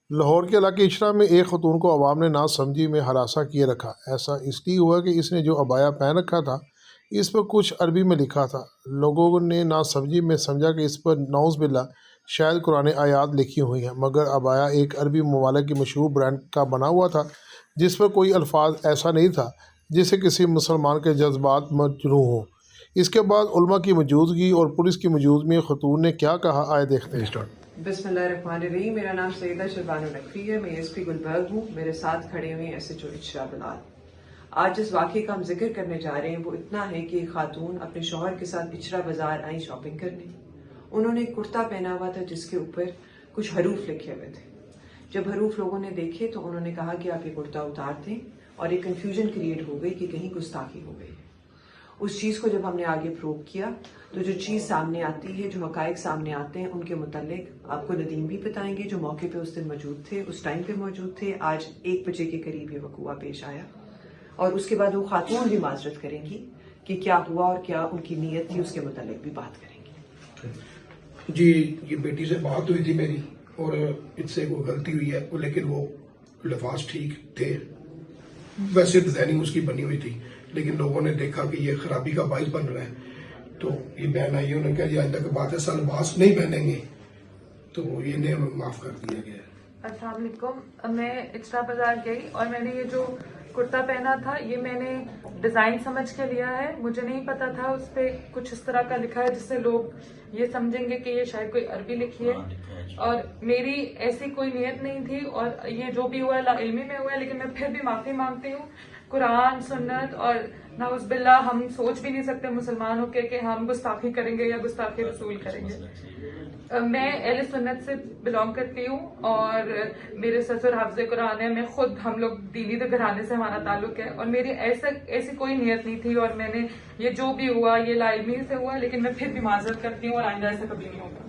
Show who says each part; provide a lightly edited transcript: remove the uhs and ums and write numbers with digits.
Speaker 1: لاہور کے علاقے اشرا میں ایک خاتون کو عوام نے ناسمجھی میں ہراساں کیے رکھا۔ ایسا اس لیے ہوا کہ اس نے جو عبایا پہن رکھا تھا اس پر کچھ عربی میں لکھا تھا۔ لوگوں نے ناسمجھی میں سمجھا کہ اس پر نعوذ باللہ شاید قرآن آیات لکھی ہوئی ہیں، مگر عبایا ایک عربی ممالک کی مشہور برانڈ کا بنا ہوا تھا جس پر کوئی الفاظ ایسا نہیں تھا جس سے کسی مسلمان کے جذبات مجروح ہوں۔ اس کے بعد علماء کی موجودگی اور پولیس کی موجودگی میں خاتون نے کیا کہا، آئے دیکھتے ہیں۔
Speaker 2: بسم اللہ الرحمن الرحیم۔ میرا نام سیدہ شربانو نقوی ہے، میں ایس پی گلبرگ ہوں، میرے ساتھ کھڑے ہوئے ایس ایچ او اچرا بلال۔ آج جس واقعے کا ہم ذکر کرنے جا رہے ہیں وہ اتنا ہے کہ ایک خاتون اپنے شوہر کے ساتھ اچرا بازار آئی شاپنگ کرنے۔ انہوں نے ایک کرتا پہنا ہوا تھا جس کے اوپر کچھ حروف لکھے ہوئے تھے۔ جب حروف لوگوں نے دیکھے تو انہوں نے کہا کہ آپ یہ کرتا اتار دیں، اور ایک کنفیوژن کریٹ ہو گئی کہ کہیں گستاخی ہو گئی۔ اس چیز کو جب ہم نے آگے پروو کیا تو جو چیز سامنے آتی ہے، جو حقائق سامنے آتے ہیں، ان کے متعلق آپ کو ندیم بھی بتائیں گے جو موقع پہ اس دن موجود تھے، اس ٹائم پہ موجود تھے۔ آج 1 بجے کے قریب یہ وقوع پیش آیا، اور اس کے بعد وہ خاتون بھی معذرت کریں گی کہ کیا ہوا اور کیا ان کی نیت تھی، اس کے متعلق بھی بات کریں گی۔
Speaker 3: جی، یہ بیٹی سے بات ہوئی تھی میری، اور اس سے کوئی غلطی ہوئی ہے، لیکن وہ لفاظ ٹھیک تھے، ویسے ڈیزائننگ اس کی بنی ہوئی تھی، لیکن لوگوں نے دیکھا کہ یہ خرابی کا باعث بن رہا ہے تو یہ بہن آئی، انہوں نے کہا یہ آئندہ کی بات ہے، ایسا لباس نہیں پہنیں گے، تو یہ انہیں معاف کر دیا گیا ہے۔
Speaker 4: السلام علیکم، میں اچرا بازار گئی اور میں نے یہ جو کرتا پہنا تھا یہ میں نے ڈیزائن سمجھ کے لیا ہے۔ مجھے نہیں پتا تھا اس پہ کچھ اس طرح کا لکھا ہے جس سے لوگ یہ سمجھیں گے کہ یہ شاید کوئی عربی لکھی ہے، اور میری ایسی کوئی نیت نہیں تھی، اور یہ جو بھی ہوا ہے لا علمی میں ہوا ہے، لیکن میں پھر بھی معافی مانگتی ہوں۔ قرآن، سنت اور نعوذ باللہ ہم سوچ بھی نہیں سکتے مسلمان ہو کے کہ ہم گستاخی کریں گے یا گستاخی رسول کریں گے۔ میں اہل سنت سے بلانگ کرتی ہوں، اور میرے سسر حافظ قرآن ہے، میں خود، ہم لوگ دینی گھرانے سے ہمارا تعلق ہے، اور میری ایسی کوئی نیت نہیں تھی، اور میں نے یہ جو بھی ہوا یہ لا علمی سے ہوا، لیکن میں پھر بھی معذرت کرتی ہوں اور آئندہ ایسا کبھی نہیں ہوگا۔